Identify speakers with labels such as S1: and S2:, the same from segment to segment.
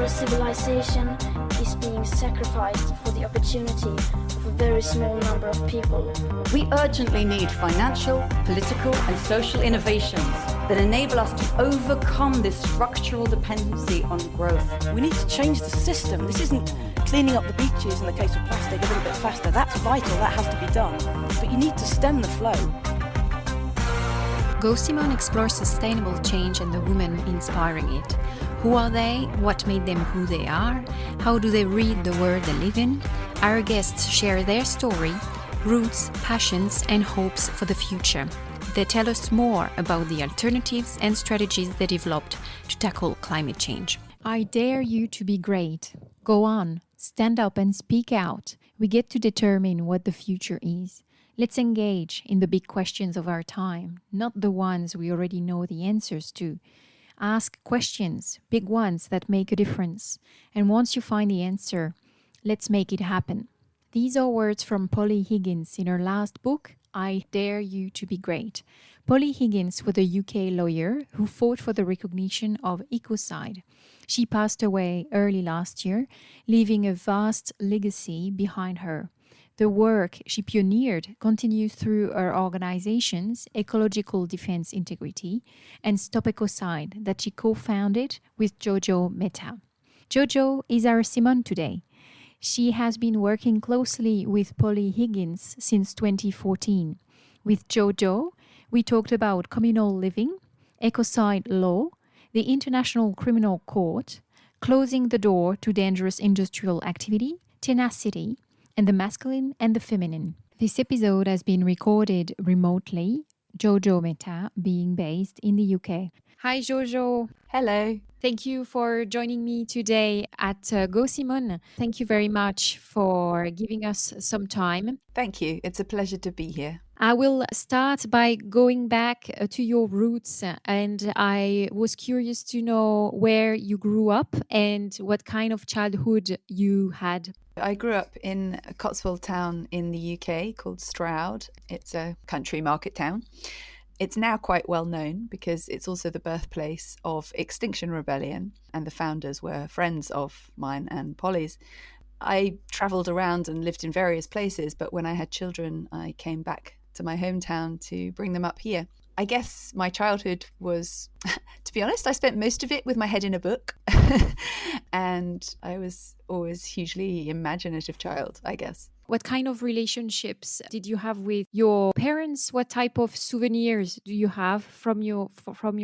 S1: our civilization is being sacrificed for the opportunity of a very small number of people.
S2: We urgently need financial, political and social innovations that enable us to overcome this structural dependency on growth.
S3: We need to change the system. This isn't cleaning up the beaches in the case of plastic a little bit faster. That's vital, that has to be done. But you need to stem the flow.
S4: Go Simone explores sustainable change and the women inspiring it. Who are they? What made them who they are? How do they read the world they live in? Our guests share their story, roots, passions and hopes for the future. They tell us more about the alternatives and strategies they developed to tackle climate change. I dare you to be great. Go on, stand up and speak out. We get to determine what the future is. Let's engage in the big questions of our time, not the ones we already know the answers to. Ask questions, big ones that make a difference. And once you find the answer, let's make it happen. These are words from Polly Higgins in her last book, I Dare You to Be Great. Polly Higgins was a UK lawyer who fought for the recognition of ecocide. She passed away early last year, leaving a vast legacy behind her. The work she pioneered continues through her organizations, Ecological Defense Integrity and Stop Ecocide, that she co-founded with Jojo Mehta. Jojo is our Simone today. She has been working closely with Polly Higgins since 2014. With Jojo, we talked about communal living, ecocide law, the International Criminal Court, closing the door to dangerous industrial activity, tenacity, and the masculine and the feminine. This episode has been recorded remotely, Jojo Mehta being based in the UK. Hi Jojo.
S5: Hello.
S4: Thank you for joining me today at Go Simone. Thank you very much for giving us some time.
S5: Thank you. It's a pleasure to be here.
S4: I will start by going back to your roots, and I was curious to know where you grew up and what kind of childhood you had.
S5: I grew up in a Cotswold town in the UK called Stroud. It's a country market town. It's now quite well known because it's also the birthplace of Extinction Rebellion, and the founders were friends of mine and Polly's. I travelled around and lived in various places, but when I had children, I came back to my hometown to bring them up here. I guess my childhood was, to be honest, I spent most of it with my head in a book. And I was always a hugely imaginative child, I guess.
S4: What kind of relationships did you have with your parents? What type of souvenirs do you have from your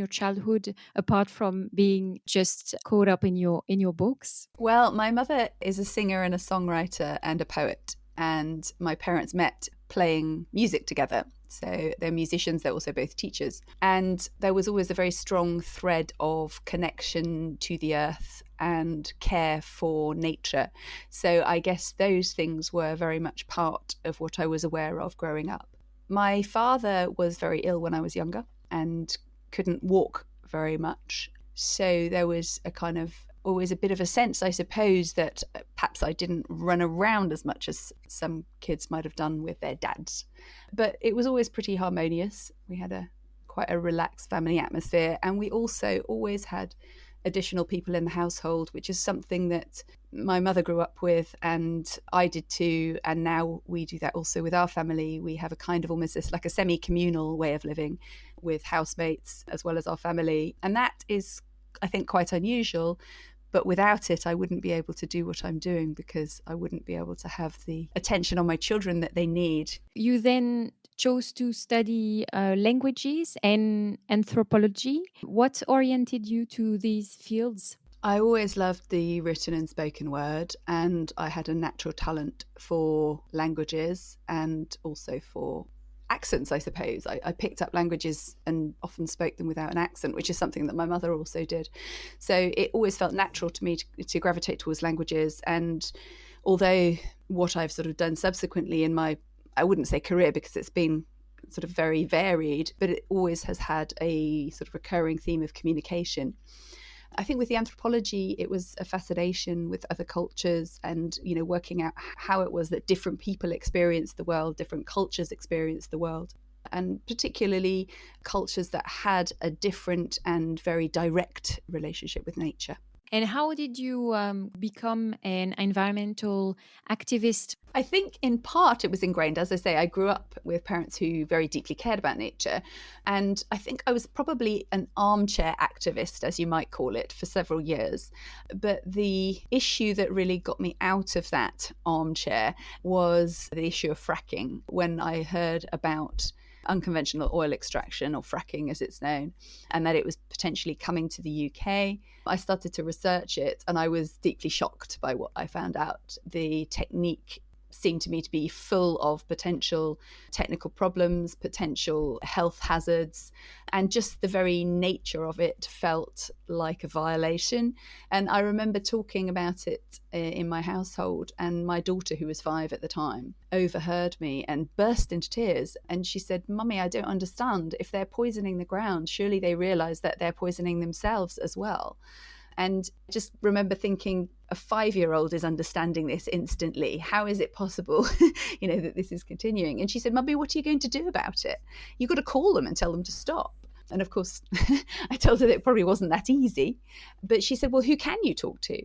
S4: childhood, apart from being just caught up in your books?
S5: Well, my mother is a singer and a songwriter and a poet, and my parents met playing music together. So they're musicians, they're also both teachers. And there was always a very strong thread of connection to the earth and care for nature. So I guess those things were very much part of what I was aware of growing up. My father was very ill when I was younger and couldn't walk very much. So there was a kind of always a bit of a sense, I suppose, that perhaps I didn't run around as much as some kids might have done with their dads. But it was always pretty harmonious. We had quite a relaxed family atmosphere, and we also always had additional people in the household, which is something that my mother grew up with and I did too, and now we do that also with our family. We have a kind of almost this like a semi-communal way of living with housemates as well as our family, and that is, I think, quite unusual. But without it, I wouldn't be able to do what I'm doing because I wouldn't be able to have the attention on my children that they need.
S4: You then chose to study languages and anthropology. What oriented you to these fields?
S5: I always loved the written and spoken word, and I had a natural talent for languages and also for accents, I suppose. I picked up languages and often spoke them without an accent, which is something that my mother also did. So it always felt natural to me to gravitate towards languages. And although what I've sort of done subsequently in my, I wouldn't say career because it's been sort of very varied, but it always has had a sort of recurring theme of communication. I think with the anthropology, it was a fascination with other cultures and, you know, working out how it was that different people experienced the world, different cultures experienced the world, and particularly cultures that had a different and very direct relationship with nature.
S4: And how did you become an environmental activist?
S5: I think in part it was ingrained. As I say, I grew up with parents who very deeply cared about nature. And I think I was probably an armchair activist, as you might call it, for several years. But the issue that really got me out of that armchair was the issue of fracking. When I heard about unconventional oil extraction, or fracking as it's known, and that it was potentially coming to the UK, I started to research it, and I was deeply shocked by what I found out. The technique seemed to me to be full of potential technical problems, potential health hazards, and just the very nature of it felt like a violation. And I remember talking about it in my household, and my daughter, who was 5 at the time, overheard me and burst into tears. And she said, "Mummy, I don't understand. If they're poisoning the ground, surely they realise that they're poisoning themselves as well." And I just remember thinking, a 5-year-old is understanding this instantly. How is it possible, that this is continuing? And she said, "Mummy, what are you going to do about it? You've got to call them and tell them to stop." And of course, I told her that it probably wasn't that easy. But she said, "Well, who can you talk to?"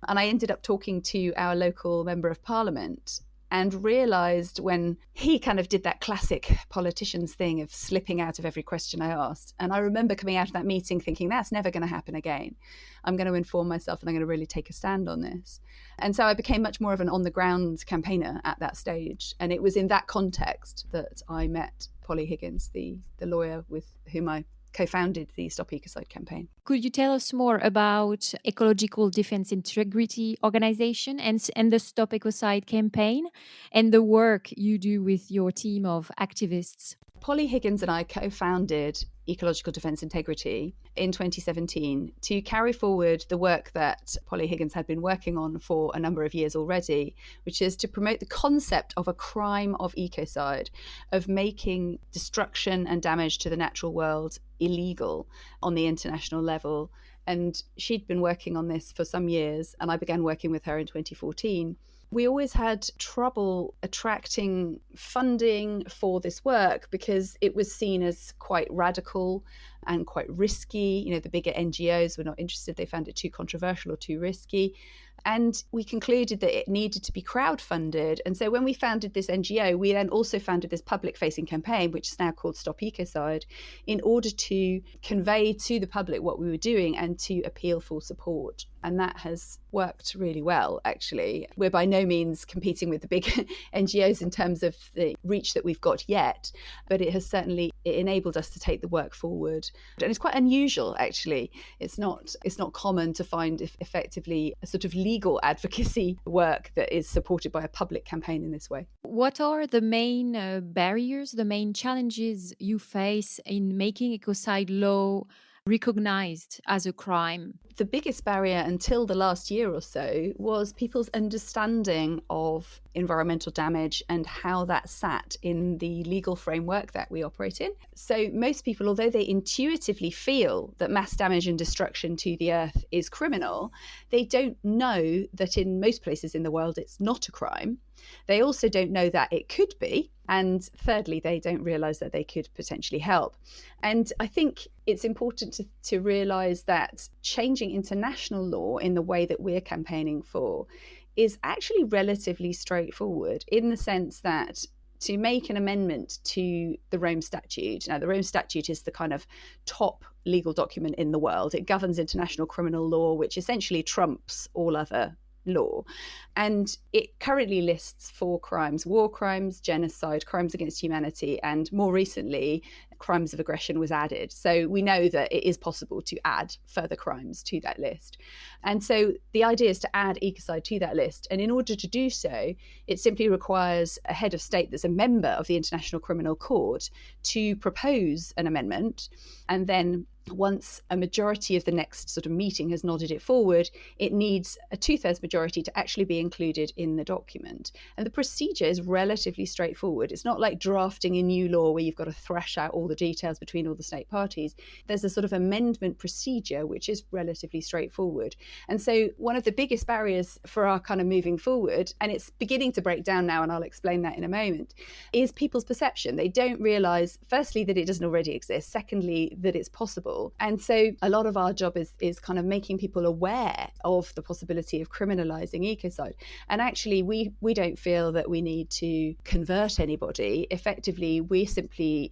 S5: And I ended up talking to our local member of parliament, and realised, when he kind of did that classic politicians thing of slipping out of every question I asked. And I remember coming out of that meeting thinking, that's never going to happen again. I'm going to inform myself, and I'm going to really take a stand on this. And so I became much more of an on-the-ground campaigner at that stage. And it was in that context that I met Polly Higgins, the lawyer with whom I co-founded the Stop Ecocide campaign.
S4: Could you tell us more about Ecological Defense Integrity Organization and the Stop Ecocide campaign and the work you do with your team of activists?
S5: Polly Higgins and I co-founded Ecological Defense Integrity in 2017 to carry forward the work that Polly Higgins had been working on for a number of years already, which is to promote the concept of a crime of ecocide, of making destruction and damage to the natural world illegal on the international level. And she'd been working on this for some years, and I began working with her in 2014. We always had trouble attracting funding for this work because it was seen as quite radical and quite risky. The bigger NGOs were not interested. They found it too controversial or too risky. And we concluded that it needed to be crowdfunded. And so when we founded this NGO, we then also founded this public-facing campaign, which is now called Stop Ecocide, in order to convey to the public what we were doing and to appeal for support. And that has worked really well, actually. We're by no means competing with the big NGOs in terms of the reach that we've got yet, but it has certainly enabled us to take the work forward. And it's quite unusual, actually. It's not common to find effectively a sort of legal advocacy work that is supported by a public campaign in this way.
S4: What are the main barriers, the main challenges you face in making ecocide law recognized as a crime?
S5: The biggest barrier until the last year or so was people's understanding of environmental damage and how that sat in the legal framework that we operate in. So most people, although they intuitively feel that mass damage and destruction to the earth is criminal, they don't know that in most places in the world it's not a crime. They also don't know that it could be. And thirdly, they don't realise that they could potentially help. And I think it's important to realise that changing international law in the way that we're campaigning for is actually relatively straightforward, in the sense that to make an amendment to the Rome Statute. Now, the Rome Statute is the kind of top legal document in the world. It governs international criminal law, which essentially trumps all other law. And it currently lists 4 crimes: war crimes, genocide, crimes against humanity, and more recently, crimes of aggression was added. So we know that it is possible to add further crimes to that list. And so the idea is to add ecocide to that list. And in order to do so, it simply requires a head of state that's a member of the International Criminal Court to propose an amendment. And then once a majority of the next sort of meeting has nodded it forward, it needs a 2/3 majority to actually be included in the document. And the procedure is relatively straightforward. It's not like drafting a new law where you've got to thrash out all the details between all the state parties. There's a sort of amendment procedure which is relatively straightforward. And so one of the biggest barriers for our kind of moving forward, and it's beginning to break down now, and I'll explain that in a moment, is people's perception. They don't realise, firstly, that it doesn't already exist. Secondly, that it's possible. people. And so a lot of our job is kind of making people aware of the possibility of criminalising ecocide. And actually, we don't feel that we need to convert anybody. Effectively, we're simply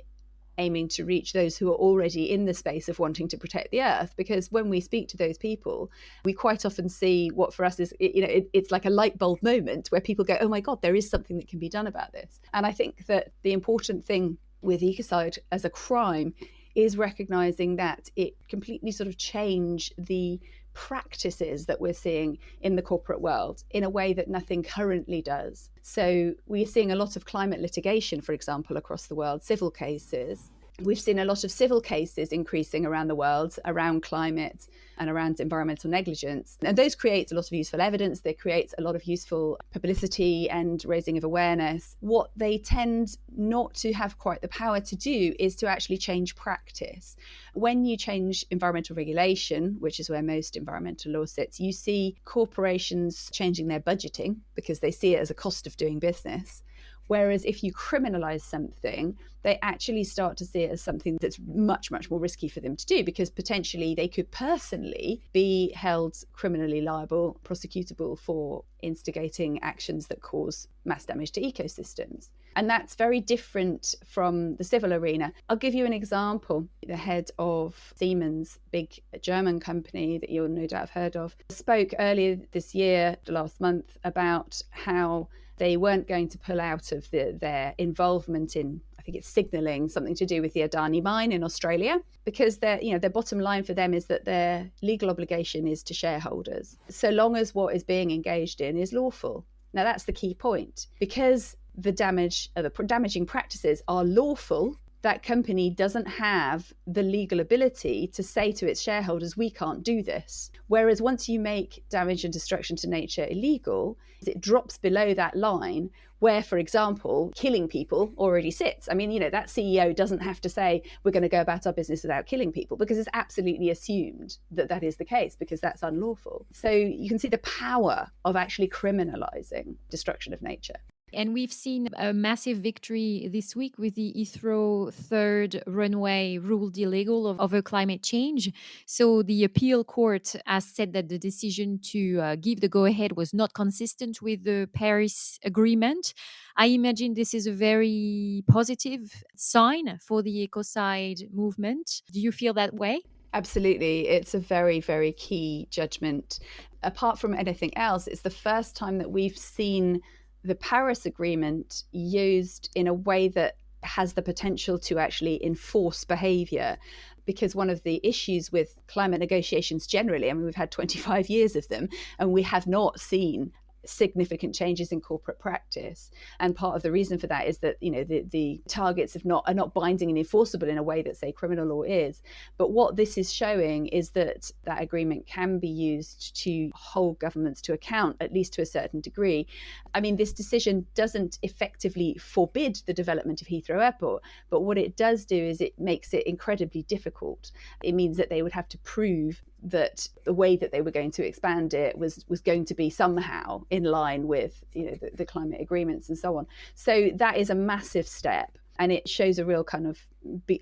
S5: aiming to reach those who are already in the space of wanting to protect the earth, because when we speak to those people, we quite often see what for us is, it's like a light bulb moment where people go, oh my God, there is something that can be done about this. And I think that the important thing with ecocide as a crime is recognizing that it completely sort of changed the practices that we're seeing in the corporate world in a way that nothing currently does. So we're seeing a lot of climate litigation, for example, across the world, civil cases. We've seen a lot of civil cases increasing around the world around climate and around environmental negligence. And those create a lot of useful evidence. They create a lot of useful publicity and raising of awareness. What they tend not to have quite the power to do is to actually change practice. When you change environmental regulation, which is where most environmental law sits, you see corporations changing their budgeting because they see it as a cost of doing business. Whereas if you criminalize something, they actually start to see it as something that's much, much more risky for them to do, because potentially they could personally be held criminally liable, prosecutable for instigating actions that cause mass damage to ecosystems. And that's very different from the civil arena. I'll give you an example. The head of Siemens, big German company that you'll no doubt have heard of, spoke earlier this year, last month, about how they weren't going to pull out of their involvement in, I think it's signalling, something to do with the Adani mine in Australia, because their bottom line for them is that their legal obligation is to shareholders, so long as what is being engaged in is lawful. Now that's the key point, because the damaging practices are lawful. That company doesn't have the legal ability to say to its shareholders, we can't do this. Whereas once you make damage and destruction to nature illegal, it drops below that line where, for example, killing people already sits. I mean, that CEO doesn't have to say, we're going to go about our business without killing people, because it's absolutely assumed that that is the case, because that's unlawful. So you can see the power of actually criminalizing destruction of nature.
S4: And we've seen a massive victory this week with the Heathrow third runway ruled illegal over climate change. So the appeal court has said that the decision to give the go-ahead was not consistent with the Paris Agreement. I imagine this is a very positive sign for the Ecocide movement. Do you feel that way?
S5: Absolutely. It's a very, very key judgment. Apart from anything else, it's the first time that we've seen the Paris Agreement used in a way that has the potential to actually enforce behavior. Because one of the issues with climate negotiations generally, I mean, we've had 25 years of them, and we have not seen significant changes in corporate practice. And part of the reason for that is that the targets are not binding and enforceable in a way that, say, criminal law is. But what this is showing is that agreement can be used to hold governments to account, at least to a certain degree. I mean, this decision doesn't effectively forbid the development of Heathrow Airport, but what it does do is it makes it incredibly difficult. It means that they would have to prove that the way that they were going to expand it was going to be somehow in line with the climate agreements and so on. So that is a massive step, and it shows a real kind of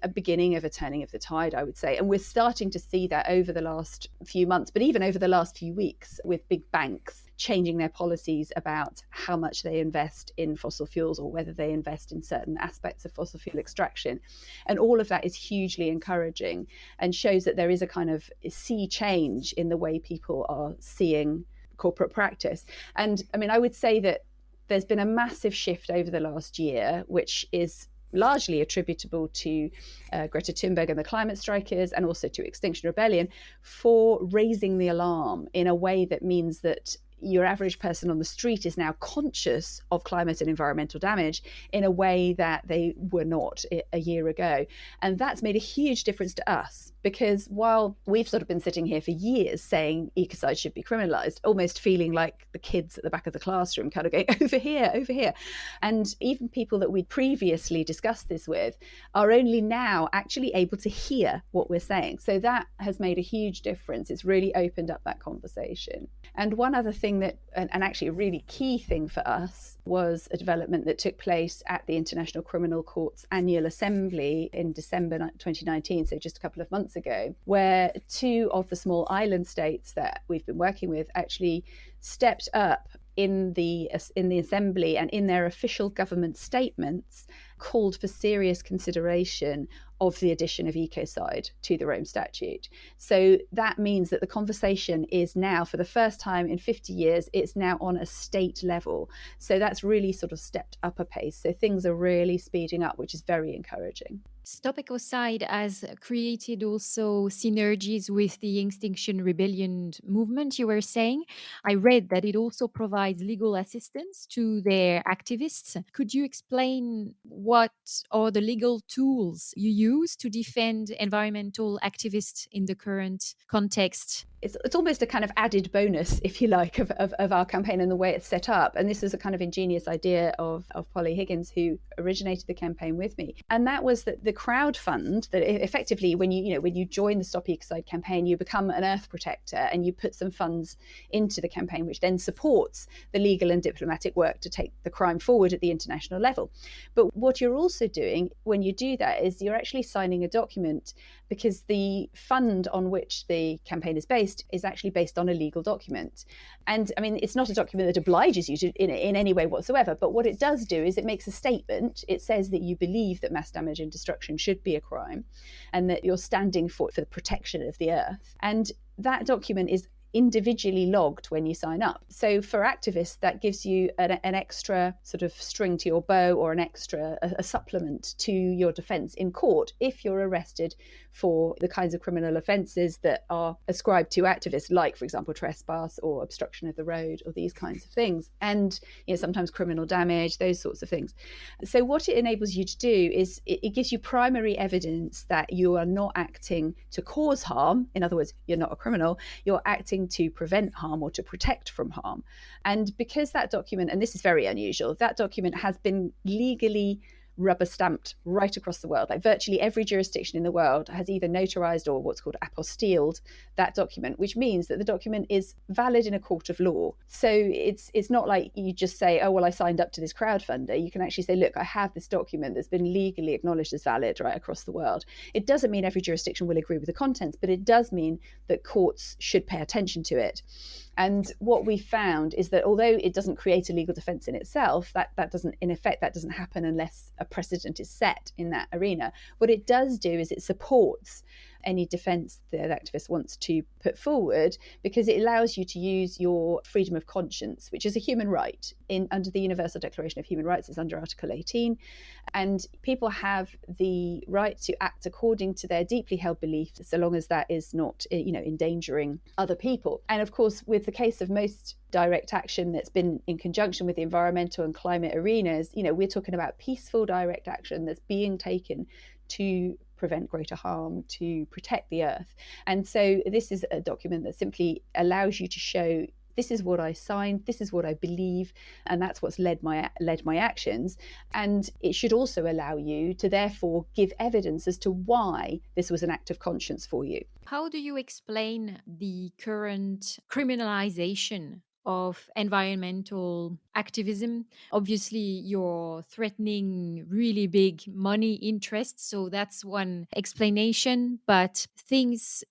S5: a beginning of a turning of the tide, I would say. And we're starting to see that over the last few months, but even over the last few weeks, with big banks changing their policies about how much they invest in fossil fuels, or whether they invest in certain aspects of fossil fuel extraction. And all of that is hugely encouraging and shows that there is a kind of sea change in the way people are seeing corporate practice. And I mean, I would say that there's been a massive shift over the last year, which is largely attributable to Greta Thunberg and the climate strikers, and also to Extinction Rebellion, for raising the alarm in a way that means that your average person on the street is now conscious of climate and environmental damage in a way that they were not a year ago. And that's made a huge difference to us, because while we've sort of been sitting here for years saying ecocide should be criminalised, almost feeling like the kids at the back of the classroom kind of going, over here, over here. And even people that we'd previously discussed this with are only now actually able to hear what we're saying. So that has made a huge difference. It's really opened up that conversation. And one other thing that, and actually a really key thing for us, was a development that took place at the International Criminal Court's annual assembly in December 2019, so just a couple of months ago, where two of the small island states that we've been working with actually stepped up in the assembly and in their official government statements called for serious consideration of the addition of ecocide to the Rome Statute. So that means that the conversation is now, for the first time in 50 years, it's now on a state level. So that's really sort of stepped up a pace. So things are really speeding up, which is very encouraging.
S4: Stop Ecocide has created also synergies with the Extinction Rebellion movement, you were saying. I read that it also provides legal assistance to their activists. Could you explain what are the legal tools you use to defend environmental activists in the current context?
S5: It's almost a kind of added bonus, if you like, of our campaign and the way it's set up. And this is a kind of ingenious idea of Polly Higgins, who originated the campaign with me. And that was that the crowd fund, that effectively when you join the Stop Ecocide campaign, you become an earth protector and you put some funds into the campaign, which then supports the legal and diplomatic work to take the crime forward at the international level. But what you're also doing when you do that is you're actually signing a document, because the fund on which the campaign is based is actually based on a legal document. And I mean, it's not a document that obliges you to in any way whatsoever, but what it does do is it makes a statement. It says that you believe that mass damage and destruction should be a crime and that you're standing for the protection of the earth. And that document is individually logged when you sign up. So for activists, that gives you an extra sort of string to your bow, or a supplement to your defence in court if you're arrested for the kinds of criminal offences that are ascribed to activists, like, for example, trespass or obstruction of the road or these kinds of things. And sometimes criminal damage, those sorts of things. So what it enables you to do is it gives you primary evidence that you are not acting to cause harm. In other words, you're not a criminal, you're acting to prevent harm or to protect from harm. And because that document, and this is very unusual, that document has been legally rubber stamped right across the world. Like virtually every jurisdiction in the world has either notarized or what's called apostilled that document, which means that the document is valid in a court of law. So it's not like you just say, oh, well, I signed up to this crowdfunder. You can actually say, look, I have this document that's been legally acknowledged as valid right across the world. It doesn't mean every jurisdiction will agree with the contents, but it does mean that courts should pay attention to it. And what we found is that although it doesn't create a legal defence in itself, that doesn't happen unless a precedent is set in that arena. What it does do is it supports any defence that activist wants to put forward, because it allows you to use your freedom of conscience, which is a human right under the Universal Declaration of Human Rights. It's under Article 18. And people have the right to act according to their deeply held beliefs, so long as that is not, endangering other people. And of course, with the case of most direct action that's been in conjunction with the environmental and climate arenas, we're talking about peaceful direct action that's being taken to prevent greater harm, to protect the earth. And so this is a document that simply allows you to show, this is what I signed, this is what I believe, and that's what's led my actions. And it should also allow you to therefore give evidence as to why this was an act of conscience for you.
S4: How do you explain the current criminalization of environmental activism? Obviously, you're threatening really big money interests, so that's one explanation. But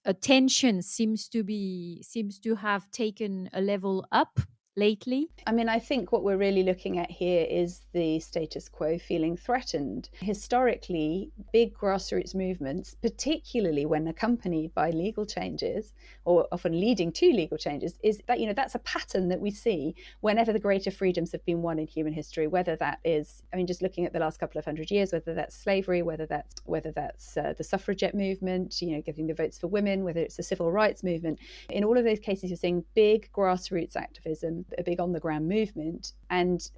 S4: attention seems to have taken a level up lately.
S5: I mean, I think what we're really looking at here is the status quo feeling threatened. Historically, big grassroots movements, particularly when accompanied by legal changes, or often leading to legal changes, is that, that's a pattern that we see whenever the greater freedoms have been won in human history, whether that is, just looking at the last couple of hundred years, whether that's slavery, whether that's the suffragette movement, getting the votes for women, whether it's the civil rights movement. In all of those cases, you're seeing big grassroots activism, a big on the ground movement, and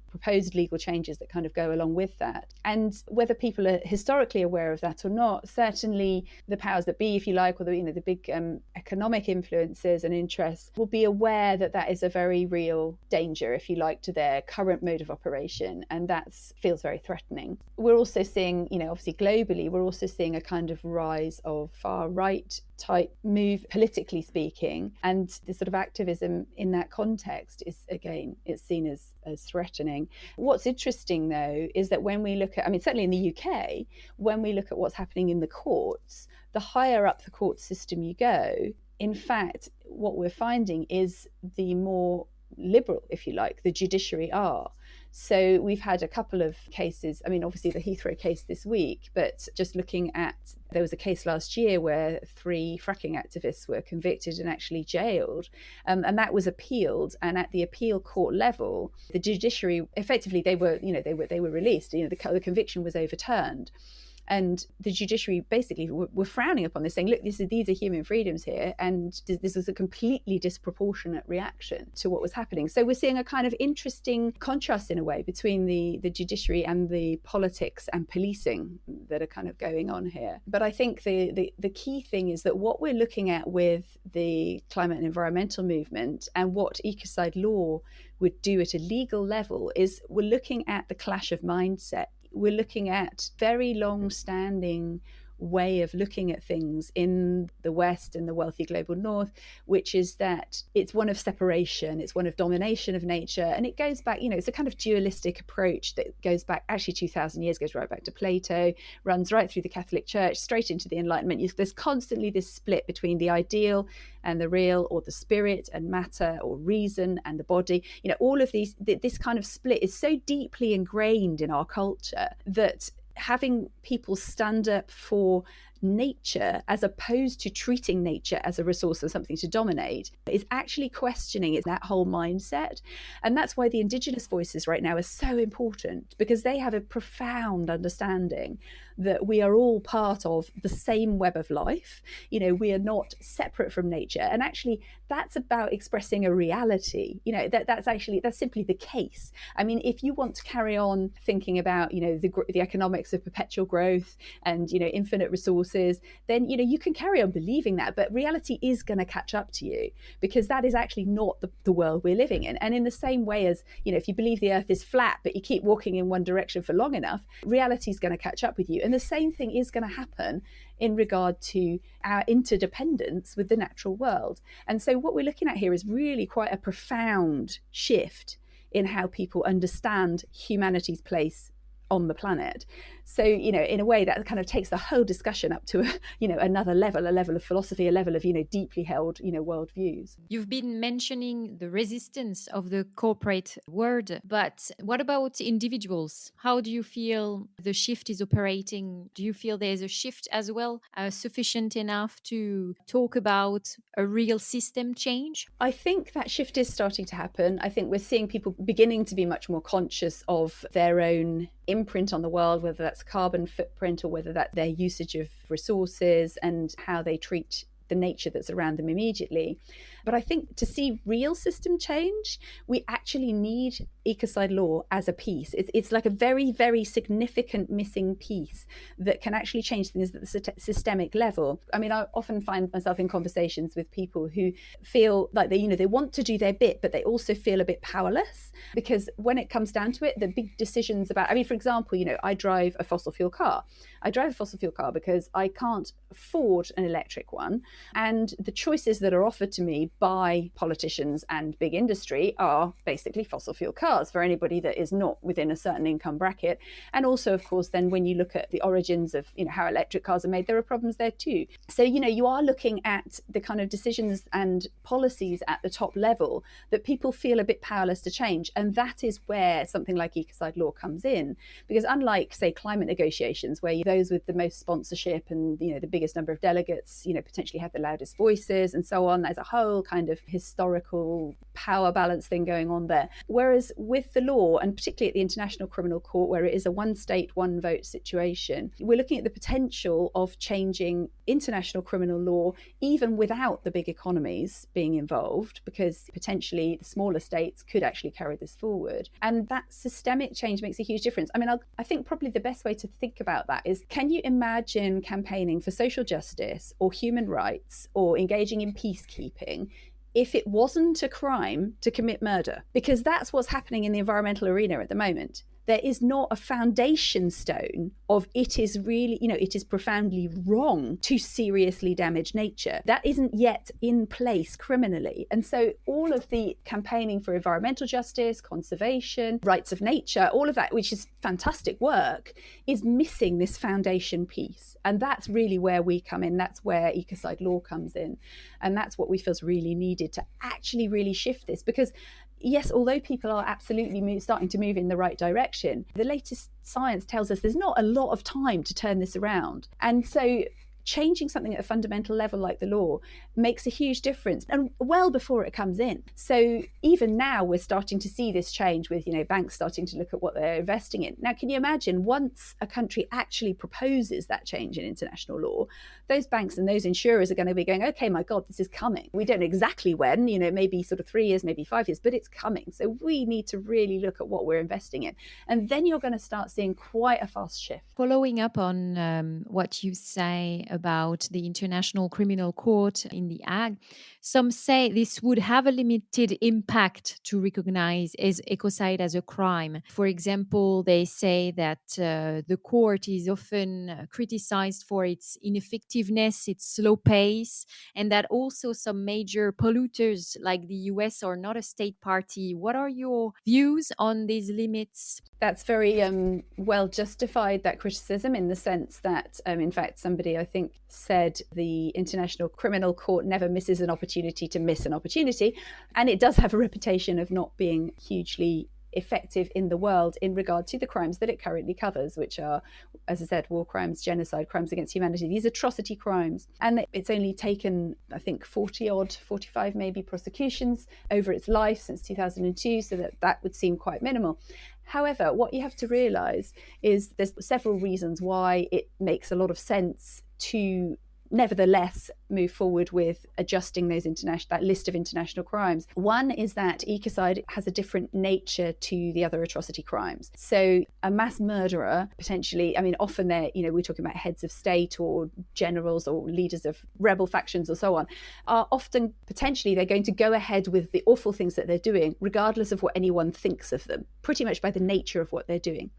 S5: proposed legal changes that kind of go along with that. And whether people are historically aware of that or not, certainly the powers that be, if you like, or the big economic influences and interests will be aware that that is a very real danger, if you like, to their current mode of operation, and that feels very threatening. We're also seeing, obviously globally, we're also seeing a kind of rise of far right type move, politically speaking, and the sort of activism in that context is, again, it's seen as threatening. What's interesting, though, is that when we look at, I mean, certainly in the UK, when we look at what's happening in the courts, the higher up the court system you go, in fact, what we're finding is the more liberal, if you like, the judiciary are. So we've had a couple of cases, I mean, obviously the Heathrow case this week, but just looking at, there was a case last year where 3 fracking activists were convicted and actually jailed, and that was appealed. And at the appeal court level, the judiciary, effectively, they were released. The conviction was overturned. And the judiciary basically were frowning upon this, saying, look, these are human freedoms here, and this is a completely disproportionate reaction to what was happening. So we're seeing a kind of interesting contrast, in a way, between the judiciary and the politics and policing that are kind of going on here. But I think the key thing is that what we're looking at with the climate and environmental movement, and what Ecocide law would do at a legal level, is we're looking at the clash of mindset. We're looking at very long-standing way of looking at things in the West and the wealthy global North, which is that it's one of separation, it's one of domination of nature. And it goes back, it's a kind of dualistic approach that goes back, actually 2,000 years, goes right back to Plato, runs right through the Catholic Church, straight into the Enlightenment. There's constantly this split between the ideal and the real, or the spirit and matter, or reason and the body. All of this kind of split is so deeply ingrained in our culture that having people stand up for nature as opposed to treating nature as a resource or something to dominate is actually questioning that whole mindset. And that's why the indigenous voices right now are so important, because they have a profound understanding that we are all part of the same web of life. We are not separate from nature. And actually, that's about expressing a reality. That's simply the case. I mean, if you want to carry on thinking about, the economics of perpetual growth and, infinite resources, then, you can carry on believing that. But reality is going to catch up to you, because that is actually not the world we're living in. And in the same way as, if you believe the earth is flat, but you keep walking in one direction for long enough, reality is going to catch up with you. And the same thing is going to happen in regard to our interdependence with the natural world. And so what we're looking at here is really quite a profound shift in how people understand humanity's place on the planet. So, in a way that kind of takes the whole discussion up to, another level, a level of philosophy, a level of, deeply held, worldviews.
S4: You've been mentioning the resistance of the corporate world, but what about individuals? How do you feel the shift is operating? Do you feel there's a shift as well, sufficient enough to talk about a real system change?
S5: I think that shift is starting to happen. I think we're seeing people beginning to be much more conscious of their own imprint on the world, whether that's carbon footprint or whether that's their usage of resources and how they treat the nature that's around them immediately. But I think to see real system change, we actually need Ecocide law as a piece. It's like a very, very significant missing piece that can actually change things at the systemic level. I mean, I often find myself in conversations with people who feel like they want to do their bit, but they also feel a bit powerless, because when it comes down to it, the big decisions about, for example, I drive a fossil fuel car. I drive a fossil fuel car because I can't afford an electric one. And the choices that are offered to me by politicians and big industry are basically fossil fuel cars for anybody that is not within a certain income bracket. And also, of course, then when you look at the origins of how electric cars are made, there are problems there too. So, you are looking at the kind of decisions and policies at the top level that people feel a bit powerless to change. And that is where something like Ecocide law comes in. Because unlike, say, climate negotiations, where those with the most sponsorship and, the biggest number of delegates, potentially have the loudest voices and so on, there's a whole kind of historical power balance thing going on there. Whereas with the law, and particularly at the International Criminal Court, where it is a one state, one vote situation, we're looking at the potential of changing international criminal law, even without the big economies being involved, because potentially the smaller states could actually carry this forward. And that systemic change makes a huge difference. I think probably the best way to think about that is, can you imagine campaigning for social justice or human rights or engaging in peacekeeping if it wasn't a crime to commit murder? Because that's what's happening in the environmental arena at the moment.
S6: there is not a foundation stone of it is really, it is profoundly wrong to seriously damage nature. That isn't yet in place criminally. And so all of the campaigning for environmental justice, conservation, rights of nature, all of that, which is fantastic work, is missing this foundation piece. And that's really where we come in. That's where ecocide law comes in. And that's what we feel is really needed to actually really shift this. Because yes, although people are absolutely starting to move in the right direction, the latest science tells us there's not a lot of time to turn this around. And so changing something at a fundamental level like the law makes a huge difference, and well before it comes in. So even now we're starting to see this change with, banks starting to look at what they're investing in. Now, can you imagine once a country actually proposes that change in international law, those banks and those insurers are going to be going, okay, my God, this is coming. We don't know exactly when, maybe sort of 3 years, maybe 5 years, but it's coming. So we need to really look at what we're investing in. And then you're going to start seeing quite a fast shift.
S4: Following up on what you say about the International Criminal Court in The Hague, some say this would have a limited impact to recognize ecocide as a crime. For example, they say that the court is often criticized for its ineffectiveness, its slow pace, and that also some major polluters like the US are not a state party. What are your views on these limits?
S6: That's very well justified, that criticism, in the sense that, in fact, somebody I think said the International Criminal Court never misses an opportunity to miss an opportunity. And it does have a reputation of not being hugely effective in the world in regard to the crimes that it currently covers, which are, as I said, war crimes, genocide, crimes against humanity, these atrocity crimes. And it's only taken, I think, 45 maybe prosecutions over its life since 2002, so that would seem quite minimal. However, what you have to realise is there's several reasons why it makes a lot of sense to nevertheless move forward with adjusting that list of international crimes. One is that ecocide has a different nature to the other atrocity crimes. So a mass murderer, potentially, often we're talking about heads of state or generals or leaders of rebel factions or so on, are often potentially they're going to go ahead with the awful things that they're doing, regardless of what anyone thinks of them, pretty much by the nature of what they're doing.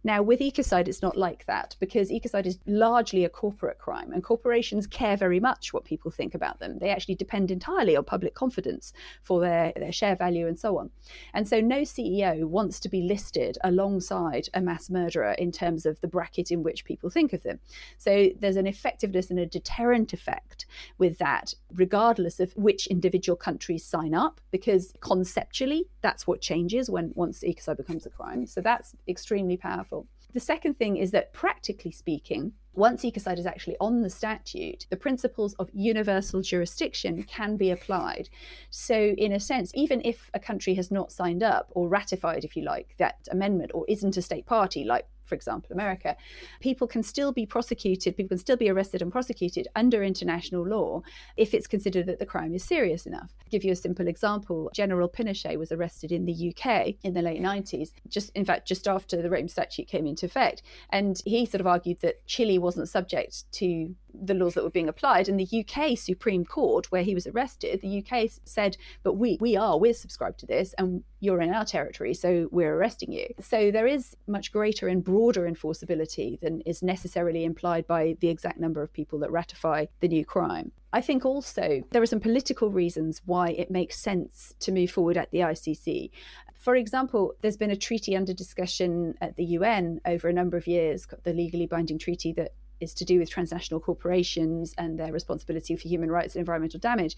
S6: Now, with ecocide, it's not like that, because ecocide is largely a corporate crime, and corporations care very much what people think about them. They actually depend entirely on public confidence for their share value and so on. And so no CEO wants to be listed alongside a mass murderer in terms of the bracket in which people think of them. So there's an effectiveness and a deterrent effect with that, regardless of which individual countries sign up, because conceptually, that's what changes once ecocide becomes a crime. So that's extremely powerful. The second thing is that, practically speaking, once ecocide is actually on the statute, the principles of universal jurisdiction can be applied. So in a sense, even if a country has not signed up or ratified, if you like, that amendment, or isn't a state party, like, for example, America, people can still be prosecuted, people can still be arrested and prosecuted under international law if it's considered that the crime is serious enough. I'll give you a simple example. General Pinochet was arrested in the UK in the late 90s, just after the Rome Statute came into effect. And he sort of argued that Chile wasn't subject to the laws that were being applied. And the UK Supreme Court, where he was arrested, the UK said, but we're subscribed to this, and you're in our territory, so we're arresting you. So there is much greater and broader enforceability than is necessarily implied by the exact number of people that ratify the new crime. I think also there are some political reasons why it makes sense to move forward at the ICC. For example, there's been a treaty under discussion at the UN over a number of years, the legally binding treaty that is to do with transnational corporations and their responsibility for human rights and environmental damage.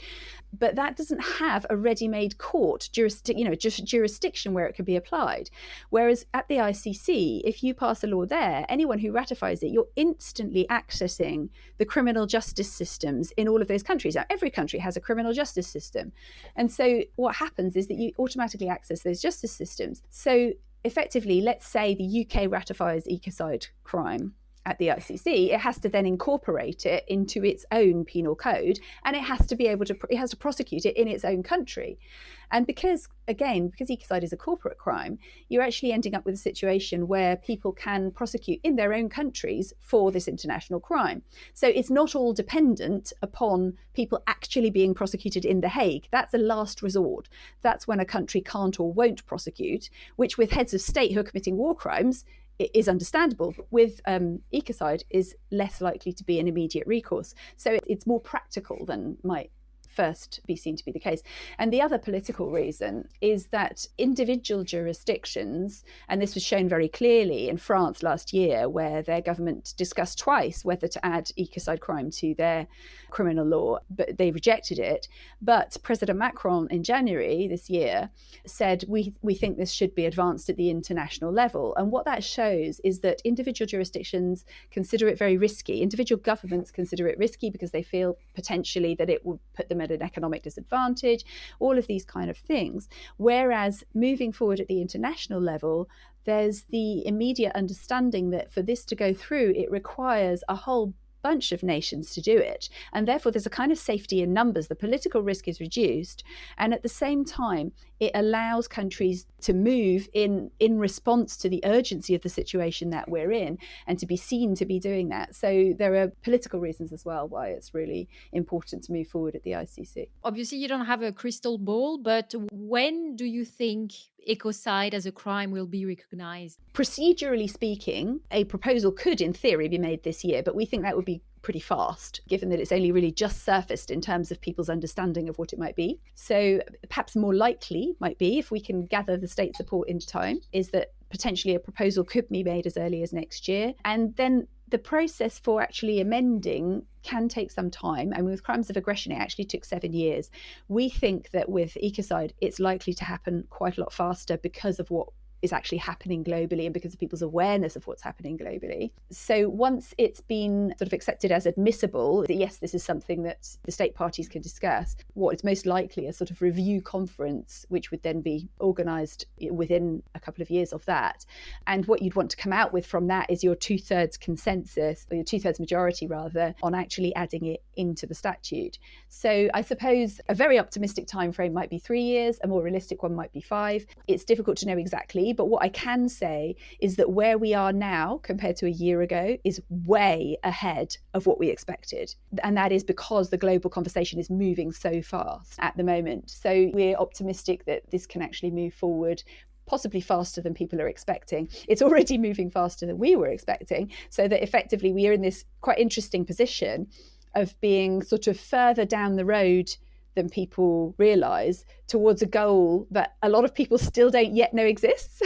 S6: But that doesn't have a ready-made court jurisdiction where it could be applied. Whereas at the ICC, if you pass a law there, anyone who ratifies it, you're instantly accessing the criminal justice systems in all of those countries. Now, every country has a criminal justice system. And so what happens is that you automatically access those justice systems. So effectively, let's say the UK ratifies ecocide crime, at the ICC, it has to then incorporate it into its own penal code, and it has to prosecute it in its own country. And because ecocide is a corporate crime, you're actually ending up with a situation where people can prosecute in their own countries for this international crime. So it's not all dependent upon people actually being prosecuted in The Hague. That's a last resort. That's when a country can't or won't prosecute, which with heads of state who are committing war crimes, it is understandable. But with ecocide is less likely to be an immediate recourse. So it's more practical than might first be seen to be the case. And the other political reason is that individual jurisdictions, and this was shown very clearly in France last year, where their government discussed twice whether to add ecocide crime to their criminal law, but they rejected it. But President Macron in January this year said, we think this should be advanced at the international level. And what that shows is that individual jurisdictions consider it very risky. Individual governments consider it risky because they feel potentially that it will put them at an economic disadvantage, all of these kind of things. Whereas moving forward at the international level, there's the immediate understanding that for this to go through, it requires a whole bunch of nations to do it. And therefore, there's a kind of safety in numbers. The political risk is reduced. And at the same time, it allows countries to move in response to the urgency of the situation that we're in and to be seen to be doing that. So there are political reasons as well why it's really important to move forward at the ICC.
S7: Obviously, you don't have a crystal ball, but when do you think ecocide as a crime will be recognized?
S6: Procedurally speaking, a proposal could, in theory, be made this year, but we think that would be pretty fast, given that it's only really just surfaced in terms of people's understanding of what it might be. So perhaps more likely might be, if we can gather the state support in time, is that potentially a proposal could be made as early as next year. And then the process for actually amending can take some time. And with crimes of aggression, it actually took 7 years. We think that with ecocide, it's likely to happen quite a lot faster because of what is actually happening globally and because of people's awareness of what's happening globally. So once it's been sort of accepted as admissible, that yes, this is something that the state parties can discuss, what is most likely a sort of review conference, which would then be organised within a couple of years of that. And what you'd want to come out with from that is your 2/3 consensus, or your 2/3 majority rather, on actually adding it into the statute. So I suppose a very optimistic time frame might be 3 years, a more realistic one might be 5. It's difficult to know exactly, but what I can say is that where we are now compared to a year ago is way ahead of what we expected. And that is because the global conversation is moving so fast at the moment. So we're optimistic that this can actually move forward possibly faster than people are expecting. It's already moving faster than we were expecting, so that effectively we are in this quite interesting position of being sort of further down the road than people realise towards a goal that a lot of people still don't yet know exists.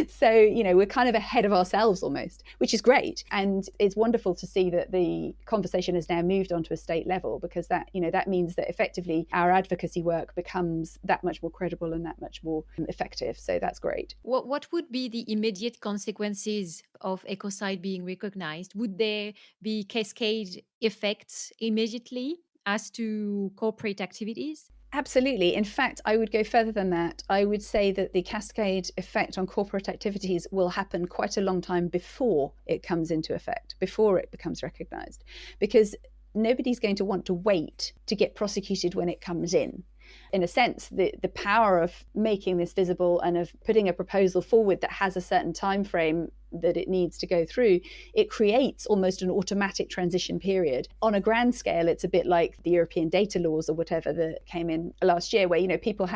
S6: So, we're kind of ahead of ourselves almost, which is great. And it's wonderful to see that the conversation has now moved onto a state level, because that means that effectively our advocacy work becomes that much more credible and that much more effective. So that's great.
S7: What would be the immediate consequences of ecocide being recognized? Would there be cascade effects immediately as to corporate activities?
S6: Absolutely. In fact, I would go further than that. I would say that the cascade effect on corporate activities will happen quite a long time before it comes into effect, before it becomes recognised, because nobody's going to want to wait to get prosecuted when it comes in. In a sense, the power of making this visible and of putting a proposal forward that has a certain time frame that it needs to go through, it creates almost an automatic transition period. On a grand scale, it's a bit like the European data laws or whatever that came in last year, where people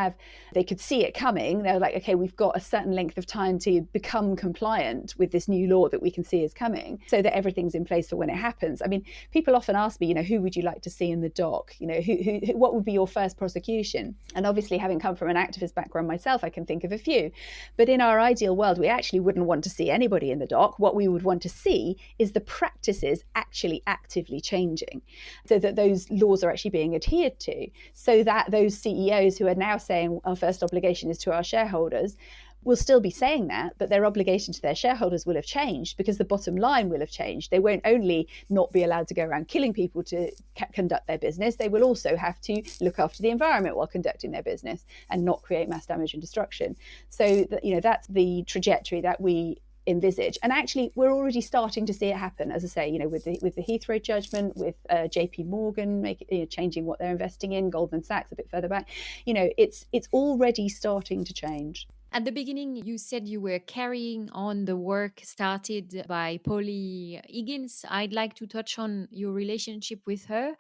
S6: they could see it coming. They're like, okay, we've got a certain length of time to become compliant with this new law that we can see is coming, so that everything's in place for when it happens. I mean, people often ask me, who would you like to see in the dock? What would be your first prosecution? And obviously, having come from an activist background myself, I can think of a few. But in our ideal world, we actually wouldn't want to see anybody in the dock. What we would want to see is the practices actually actively changing, so that those laws are actually being adhered to, so that those CEOs who are now saying our first obligation is to our shareholders will still be saying that, but their obligation to their shareholders will have changed, because the bottom line will have changed. They won't only not be allowed to go around killing people to conduct their business, they will also have to look after the environment while conducting their business and not create mass damage and destruction. So that's the trajectory that we envisage. And actually, we're already starting to see it happen, as I say, with the Heathrow judgment, with JP Morgan changing what they're investing in, Goldman Sachs a bit further back. It's already starting to change.
S7: At the beginning, you said you were carrying on the work started by Polly Higgins. I'd like to touch on your relationship with her.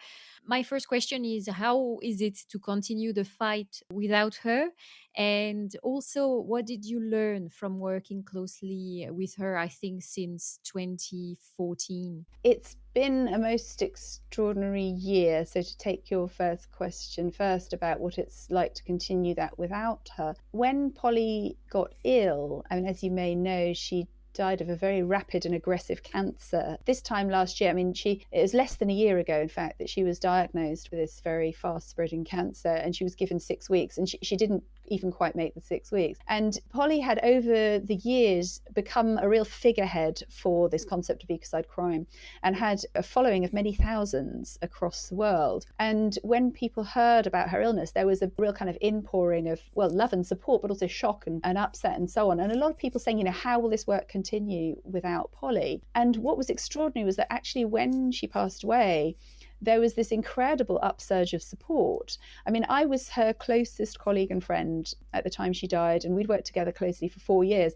S7: My first question is, how is it to continue the fight without her? And also, what did you learn from working closely with her, I think, since 2014?
S6: It's been a most extraordinary year. So to take your first question first about what it's like to continue that without her. When Polly got ill, I mean, as you may know, she died of a very rapid and aggressive cancer. This time last year, it was less than a year ago, in fact, that she was diagnosed with this very fast spreading cancer, and she was given 6 weeks, and she didn't even quite make the 6 weeks. And Polly had over the years become a real figurehead for this concept of ecocide crime and had a following of many thousands across the world. And when people heard about her illness, there was a real kind of inpouring of, love and support, but also shock and upset and so on. And a lot of people saying, how will this work continue without Polly? And what was extraordinary was that actually when she passed away, there was this incredible upsurge of support. I mean, I was her closest colleague and friend at the time she died, and we'd worked together closely for 4 years.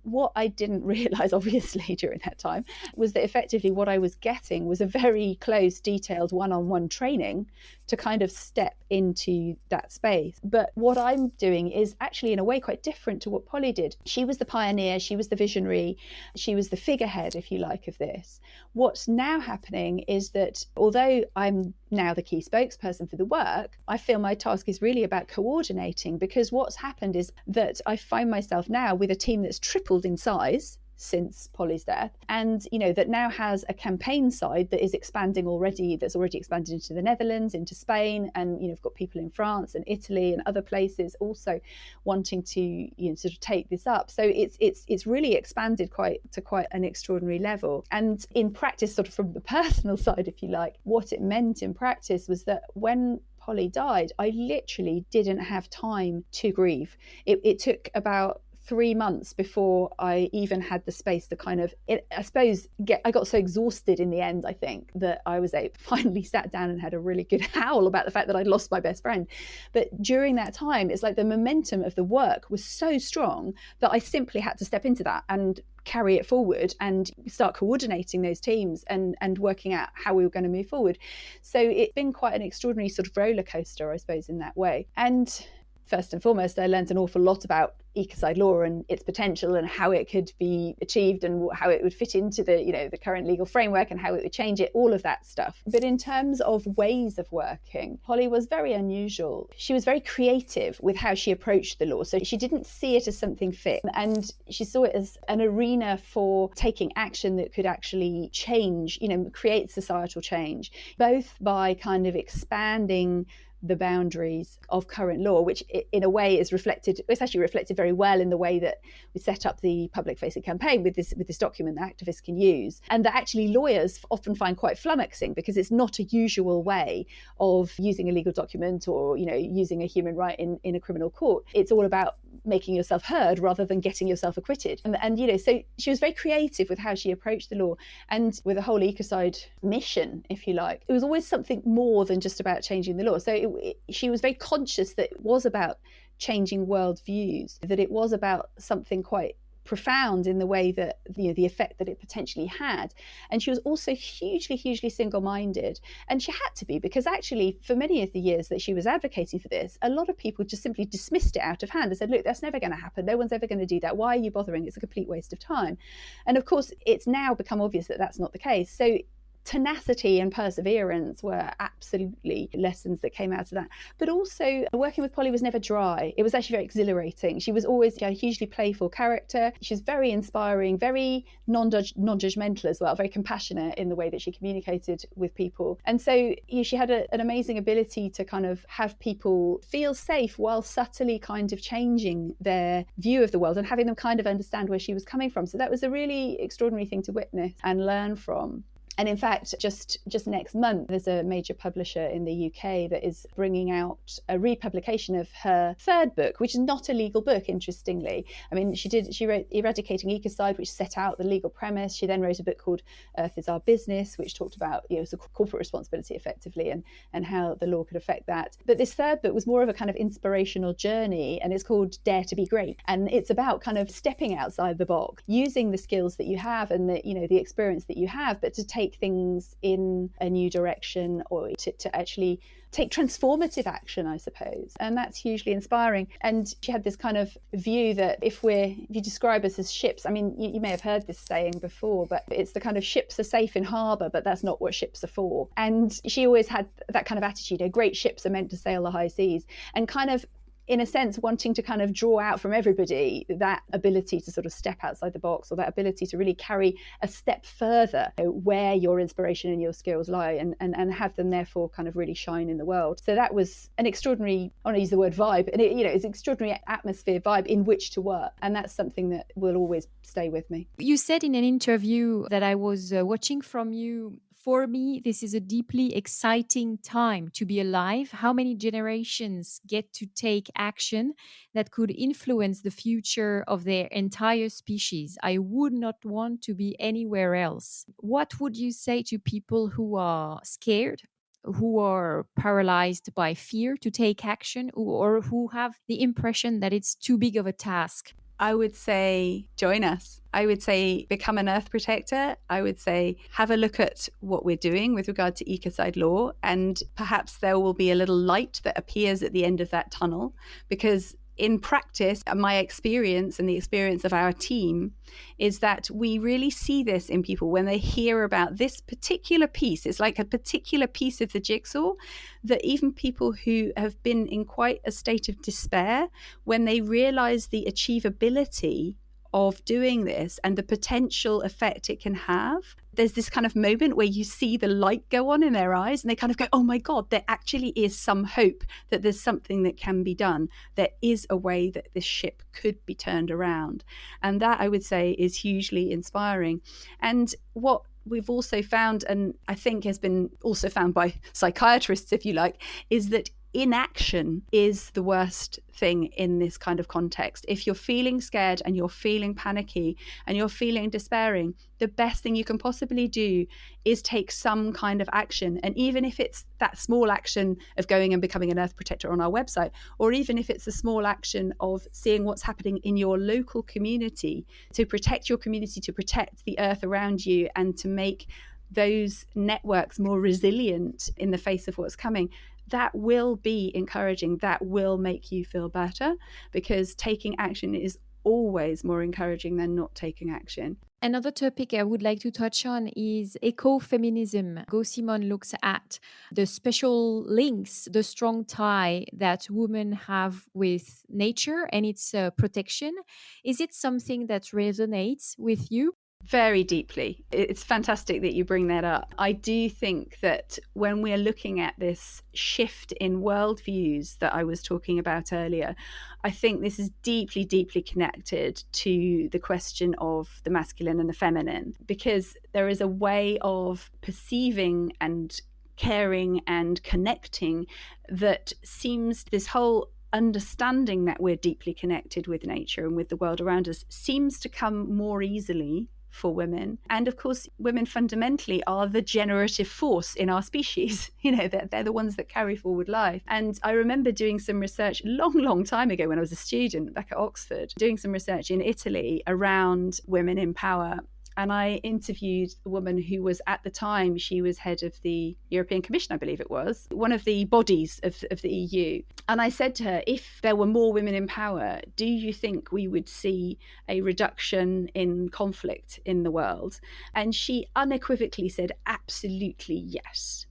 S6: What I didn't realise, obviously, during that time was that effectively what I was getting was a very close, detailed one-on-one training to kind of step into that space. But what I'm doing is actually in a way quite different to what Polly did. She was the pioneer, she was the visionary, she was the figurehead, if you like, of this. What's now happening is that although I'm now the key spokesperson for the work, I feel my task is really about coordinating, because what's happened is that I find myself now with a team that's tripled in size since Polly's death, and that now has a campaign side that is expanding already, that's already expanded into the Netherlands, into Spain, and we've got people in France and Italy and other places also wanting to sort of take this up. So it's really expanded to quite an extraordinary level. And in practice, sort of from the personal side, if you like, what it meant in practice was that when Polly died, I literally didn't have time to grieve. It took about 3 months before I even had the space to I got so exhausted in the end, I think, that I was finally sat down and had a really good howl about the fact that I'd lost my best friend. But during that time, it's like the momentum of the work was so strong that I simply had to step into that and carry it forward and start coordinating those teams and working out how we were going to move forward. So it's been quite an extraordinary sort of roller coaster, I suppose, in that way. And first and foremost, I learned an awful lot about ecocide law and its potential and how it could be achieved and how it would fit into the current legal framework and how it would change it, all of that stuff. But in terms of ways of working, Polly was very unusual. She was very creative with how she approached the law. So she didn't see it as something fixed, and she saw it as an arena for taking action that could actually change, create societal change, both by kind of expanding the boundaries of current law, which in a way it's actually reflected very well in the way that we set up the public facing campaign with this document that activists can use, and that actually lawyers often find quite flummoxing, because it's not a usual way of using a legal document or using a human right in a criminal court. It's all about making yourself heard rather than getting yourself acquitted. And so she was very creative with how she approached the law, and with the whole Ecocide mission, if you like, it was always something more than just about changing the law. So she was very conscious that it was about changing worldviews, that it was about something quite profound in the way that the effect that it potentially had. And she was also hugely single-minded, and she had to be, because actually for many of the years that she was advocating for this, a lot of people just simply dismissed it out of hand and said, look, that's never going to happen, no one's ever going to do that, why are you bothering, it's a complete waste of time. And of course it's now become obvious that that's not the case. So tenacity and perseverance were absolutely lessons that came out of that. But also working with Polly was never dry. It was actually very exhilarating. She was always a hugely playful character. She's very inspiring, very non-judgmental as well, very compassionate in the way that she communicated with people. And so she had an amazing ability to kind of have people feel safe while subtly kind of changing their view of the world and having them kind of understand where she was coming from. So that was a really extraordinary thing to witness and learn from. And in fact, just next month, there's a major publisher in the UK that is bringing out a republication of her third book, which is not a legal book, interestingly. I mean, she wrote Eradicating Ecocide, which set out the legal premise. She then wrote a book called Earth is Our Business, which talked about, so corporate responsibility effectively and how the law could affect that. But this third book was more of a kind of inspirational journey, and it's called Dare to be Great. And it's about kind of stepping outside the box, using the skills that you have and the experience that you have, but to take things in a new direction, or to actually take transformative action, I suppose. And that's hugely inspiring. And she had this kind of view that if you describe us as ships, I mean, you may have heard this saying before, but it's the kind of ships are safe in harbour, but that's not what ships are for. And she always had that kind of attitude, great ships are meant to sail the high seas, and kind of, in a sense, wanting to kind of draw out from everybody that ability to sort of step outside the box, or that ability to really carry a step further where your inspiration and your skills lie, and have them therefore kind of really shine in the world. So that was an extraordinary, I want to use the word vibe, and it's an extraordinary atmosphere, vibe in which to work. And that's something that will always stay with me.
S7: You said in an interview that I was watching from you, for me, this is a deeply exciting time to be alive. How many generations get to take action that could influence the future of their entire species? I would not want to be anywhere else. What would you say to people who are scared, who are paralyzed by fear to take action, or who have the impression that it's too big of a task?
S5: I would say join us. I would say become an earth protector. I would say have a look at what we're doing with regard to ecocide law, and perhaps there will be a little light that appears at the end of that tunnel, because in practice, my experience and the experience of our team is that we really see this in people when they hear about this particular piece. It's like a particular piece of the jigsaw that even people who have been in quite a state of despair, when they realize the achievability of doing this and the potential effect it can have, there's this kind of moment where you see the light go on in their eyes, and they kind of go, oh my God, there actually is some hope that there's something that can be done. There is a way that this ship could be turned around. And that, I would say, is hugely inspiring. And what we've also found, and I think has been also found by psychiatrists, if you like, is that inaction is the worst thing in this kind of context. If you're feeling scared and you're feeling panicky and you're feeling despairing, the best thing you can possibly do is take some kind of action. And even if it's that small action of going and becoming an earth protector on our website, or even if it's a small action of seeing what's happening in your local community to protect your community, to protect the earth around you, and to make those networks more resilient in the face of what's coming, that will be encouraging. That will make you feel better, because taking action is always more encouraging than not taking action.
S7: Another topic I would like to touch on is ecofeminism. Go Simon looks at the special links, the strong tie that women have with nature and its protection. Is it something that resonates with you?
S5: Very deeply. It's fantastic that you bring that up. I do think that when we're looking at this shift in worldviews that I was talking about earlier, I think this is deeply, deeply connected to the question of the masculine and the feminine, because there is a way of perceiving and caring and connecting that seems, this whole understanding that we're deeply connected with nature and with the world around us seems to come more easily for women. And of course, women fundamentally are the generative force in our species. They're the ones that carry forward life. And I remember doing some research long time ago when I was a student back at Oxford, doing some research in Italy around women in power. And I interviewed a woman who was, at the time, she was head of the European Commission, I believe it was, one of the bodies of the EU. And I said to her, if there were more women in power, do you think we would see a reduction in conflict in the world? And she unequivocally said, absolutely yes.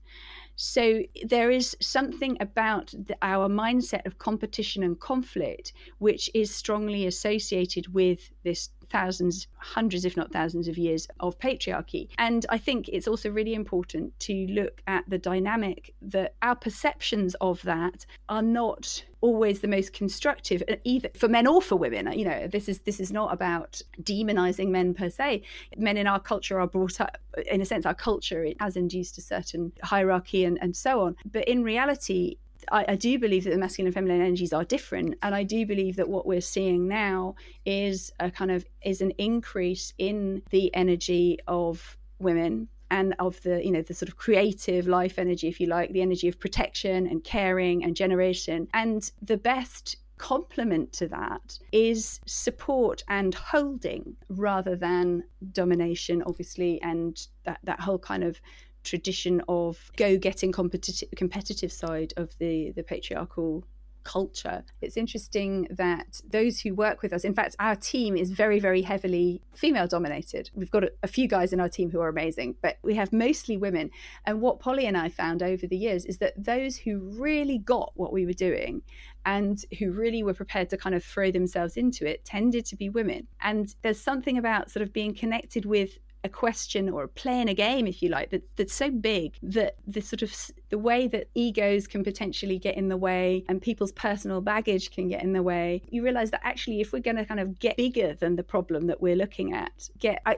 S5: So there is something about our mindset of competition and conflict, which is strongly associated with this
S6: thousands, hundreds, if not thousands of years of patriarchy. And I think it's also really important to look at the dynamic that our perceptions of that are not always the most constructive, either for men or for women. You know, this is not about demonizing men per se. Men in our culture are brought up, in a sense, our culture has induced a certain hierarchy and so on. But in reality, I do believe that the masculine and feminine energies are different, and I do believe that what we're seeing now is an increase in the energy of women and of the sort of creative life energy, if you like, the energy of protection and caring and generation. And the best complement to that is support and holding rather than domination, obviously, and that whole kind of tradition of go-getting competitive side of the patriarchal culture. It's interesting that those who work with us, in fact, our team is very, very heavily female dominated. We've got a few guys in our team who are amazing, but we have mostly women. And what Polly and I found over the years is that those who really got what we were doing and who really were prepared to kind of throw themselves into it tended to be women. And there's something about sort of being connected with a question or playing a game, if you like, that's so big that the way that egos can potentially get in the way and people's personal baggage can get in the way, you realize that actually if we're going to kind of get bigger than the problem that we're looking at,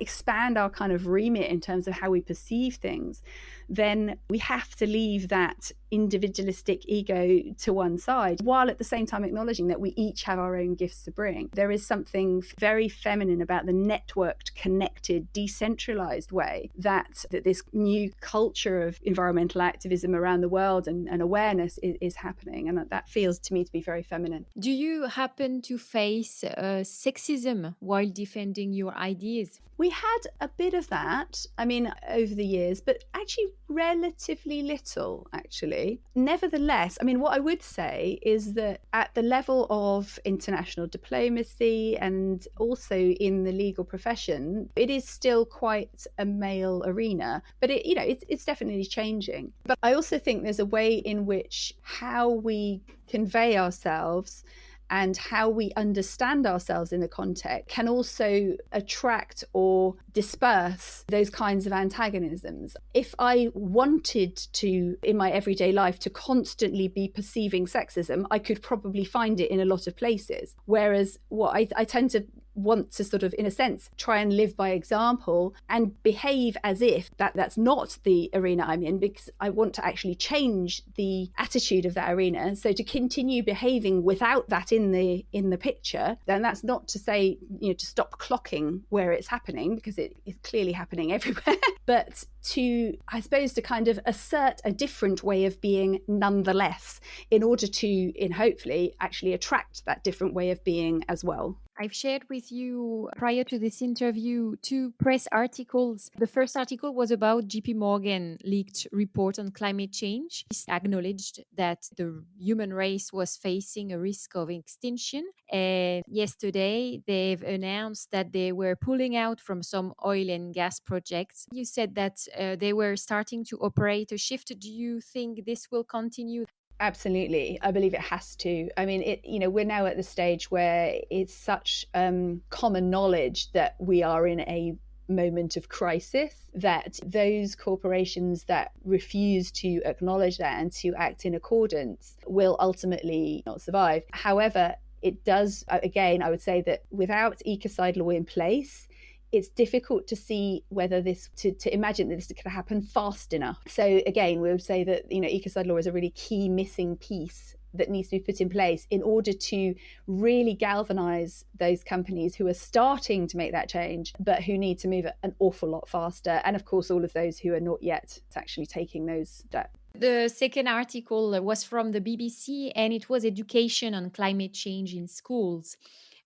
S6: expand our kind of remit in terms of how we perceive things, then we have to leave that individualistic ego to one side, while at the same time acknowledging that we each have our own gifts to bring. There is something very feminine about the networked, connected, decentralized way that this new culture of environmental activism around the world and awareness is happening. And that feels to me to be very feminine.
S7: Do you happen to face sexism while defending your ideas?
S6: We had a bit of that, I mean, over the years, but actually relatively little, actually. Nevertheless, I mean, what I would say is that at the level of international diplomacy and also in the legal profession, it is still quite a male arena, but it's definitely changing. But I also think there's a way in which how we convey ourselves and how we understand ourselves in the context can also attract or disperse those kinds of antagonisms. If I wanted to, in my everyday life, to constantly be perceiving sexism, I could probably find it in a lot of places. Whereas what I tend to want to sort of, in a sense, try and live by example and behave as if that's not the arena I'm in, because I want to actually change the attitude of that arena. So to continue behaving without that in the picture, then that's not to say, to stop clocking where it's happening, because it is clearly happening everywhere, but to, I suppose, to kind of assert a different way of being nonetheless, in order to, hopefully, actually attract that different way of being as well.
S7: I've shared with you prior to this interview 2 press articles. The first article was about JP Morgan leaked report on climate change. It acknowledged that the human race was facing a risk of extinction. And yesterday, they've announced that they were pulling out from some oil and gas projects. You said that they were starting to operate a shift. Do you think this will continue?
S6: Absolutely. I believe it has to. I mean, we're now at the stage where it's such common knowledge that we are in a moment of crisis, that those corporations that refuse to acknowledge that and to act in accordance will ultimately not survive. However, it does, again, I would say that without Ecocide law in place, it's difficult to see whether to imagine that this could happen fast enough. So again, we would say that, Ecocide law is a really key missing piece that needs to be put in place in order to really galvanize those companies who are starting to make that change, but who need to move an awful lot faster. And of course, all of those who are not yet actually taking those steps.
S7: The second article was from the BBC, and it was education on climate change in schools.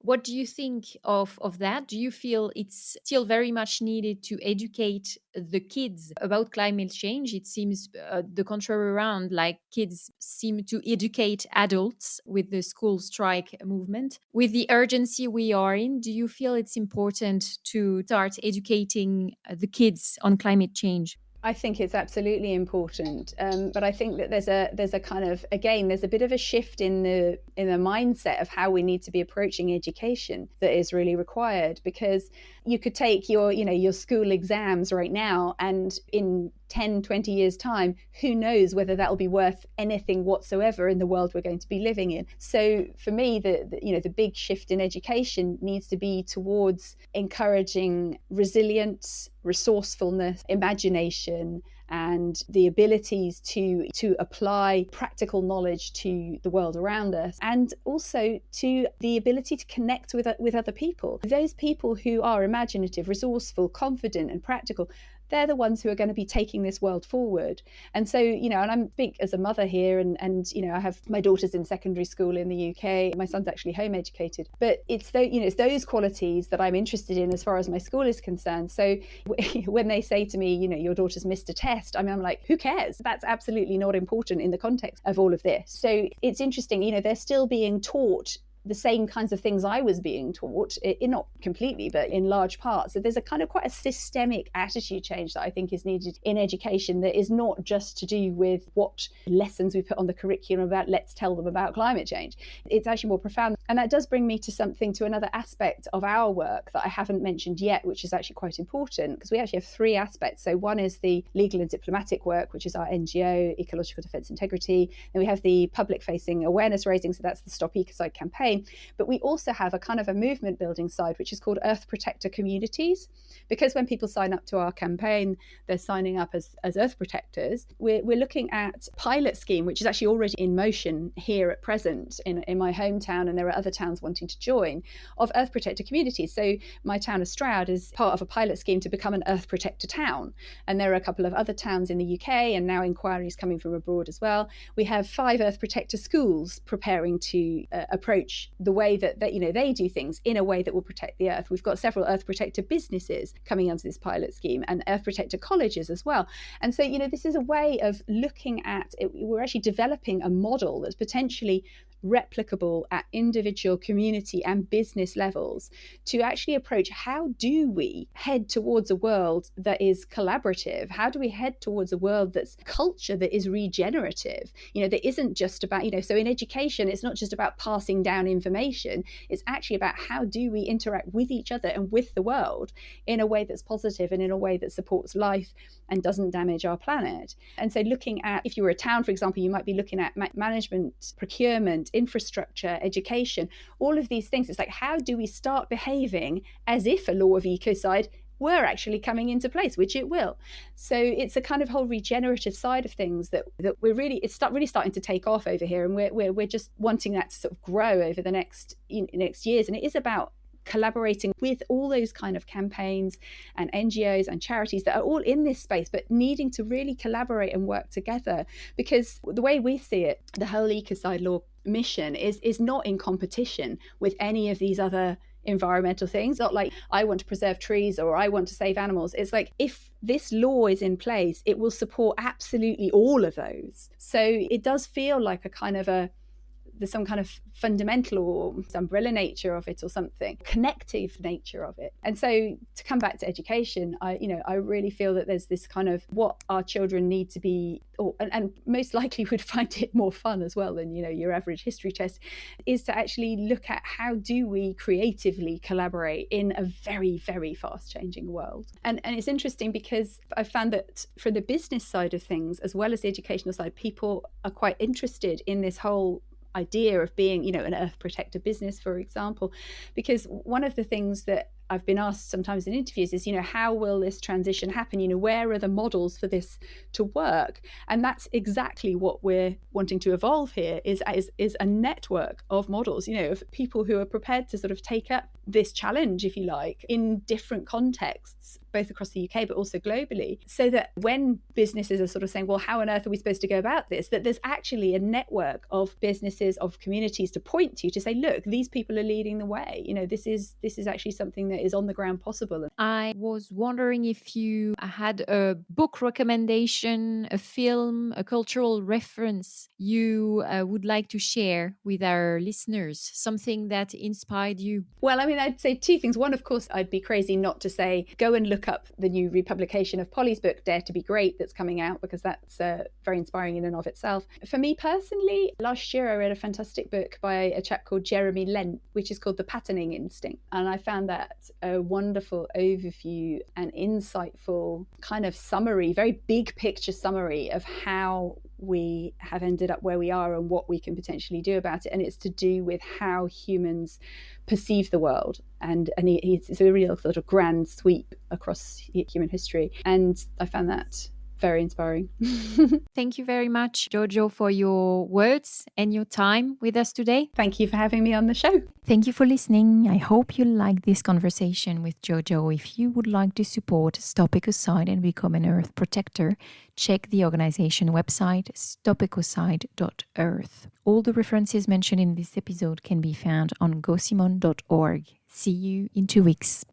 S7: What do you think of that? Do you feel it's still very much needed to educate the kids about climate change? It seems the contrary around, like kids seem to educate adults with the school strike movement. With the urgency we are in, do you feel it's important to start educating the kids on climate change?
S6: I think it's absolutely important, but I think that there's a kind of, again, there's a bit of a shift in the mindset of how we need to be approaching education that is really required, because you could take your school exams right now, and in 10, 20 years time, who knows whether that will be worth anything whatsoever in the world we're going to be living in. So for me, the big shift in education needs to be towards encouraging resilience, resourcefulness, imagination, and the abilities to apply practical knowledge to the world around us, and also to the ability to connect with other people. Those people who are imaginative, resourceful, confident, and practical, they're the ones who are going to be taking this world forward. And so, and I'm big as a mother here, and I have my daughters in secondary school in the UK. My son's actually home educated, but it's those qualities that I'm interested in as far as my school is concerned. So when they say to me, your daughter's missed a test, I'm like, who cares? That's absolutely not important in the context of all of this. So it's interesting, they're still being taught the same kinds of things I was being taught, not completely, but in large parts. So there's a kind of quite a systemic attitude change that I think is needed in education, that is not just to do with what lessons we put on the curriculum about, let's tell them about climate change. It's actually more profound. And that does bring me to another aspect of our work that I haven't mentioned yet, which is actually quite important, because we actually have three aspects. So one is the legal and diplomatic work, which is our NGO, Ecological Defence Integrity. Then we have the public-facing awareness raising, so that's the Stop Ecocide campaign. But we also have a kind of a movement building side, which is called Earth Protector Communities, because when people sign up to our campaign, they're signing up as Earth Protectors. We're looking at pilot scheme, which is actually already in motion here at present in my hometown, and there are other towns wanting to join, of Earth Protector Communities. So my town of Stroud is part of a pilot scheme to become an Earth Protector town. And there are a couple of other towns in the UK, and now inquiries coming from abroad as well. We have 5 Earth Protector schools preparing to approach the way that they do things in a way that will protect the earth. We've got several Earth Protector businesses coming under this pilot scheme, and Earth Protector colleges as well. And so, this is a way of looking at it. We're actually developing a model that's potentially replicable at individual, community and business levels to actually approach, how do we head towards a world that is collaborative? How do we head towards a world that's culture that is regenerative? That isn't just about, so in education, it's not just about passing down information. It's actually about how do we interact with each other and with the world in a way that's positive and in a way that supports life and doesn't damage our planet. And so looking at, if you were a town, for example, you might be looking at management, procurement, infrastructure, education, all of these things. It's like, how do we start behaving as if a law of ecocide were actually coming into place, which it will. So it's a kind of whole regenerative side of things that we're really, really starting to take off over here, and we're just wanting that to sort of grow over the next years. And it is about collaborating with all those kind of campaigns and NGOs and charities that are all in this space, but needing to really collaborate and work together. Because the way we see it, the whole Ecocide law mission is not in competition with any of these other environmental things. Not like I want to preserve trees or I want to save animals. It's like, if this law is in place, it will support absolutely all of those. So it does feel like a kind of there's some kind of fundamental or umbrella nature of it, or something, connective nature of it. And so to come back to education, I really feel that there's this kind of what our children need to be, and most likely would find it more fun as well than, your average history test, is to actually look at how do we creatively collaborate in a very, very fast changing world. And it's interesting because I found that for the business side of things, as well as the educational side, people are quite interested in this whole idea of being, an Earth Protector business, for example, because one of the things that I've been asked sometimes in interviews is, how will this transition happen? Where are the models for this to work? And that's exactly what we're wanting to evolve here, is a network of models, of people who are prepared to sort of take up this challenge, if you like, in different contexts, both across the UK, but also globally, so that when businesses are sort of saying, well, how on earth are we supposed to go about this? That there's actually a network of businesses, of communities to point to say, look, these people are leading the way. This is actually something that is on the ground possible.
S7: I was wondering if you had a book recommendation, a film, a cultural reference you would like to share with our listeners, something that inspired you.
S6: Well, I mean, I'd say two things. One, of course, I'd be crazy not to say, go and look up the new republication of Polly's book, Dare to be Great, that's coming out, because that's very inspiring in and of itself. For me personally, last year I read a fantastic book by a chap called Jeremy Lent, which is called The Patterning Instinct. And I found that a wonderful overview and insightful kind of summary, very big picture summary of how we have ended up where we are and what we can potentially do about it. And it's to do with how humans perceive the world. And it's a real sort of grand sweep across human history. And I found that very inspiring.
S7: Thank you very much, Jojo, for your words and your time with us today.
S6: Thank you for having me on the show.
S4: Thank you for listening. I hope you liked this conversation with Jojo. If you would like to support Stop Ecocide and become an Earth protector, check the organization website stopecocide.earth. All the references mentioned in this episode can be found on gosimon.org. See you in 2 weeks.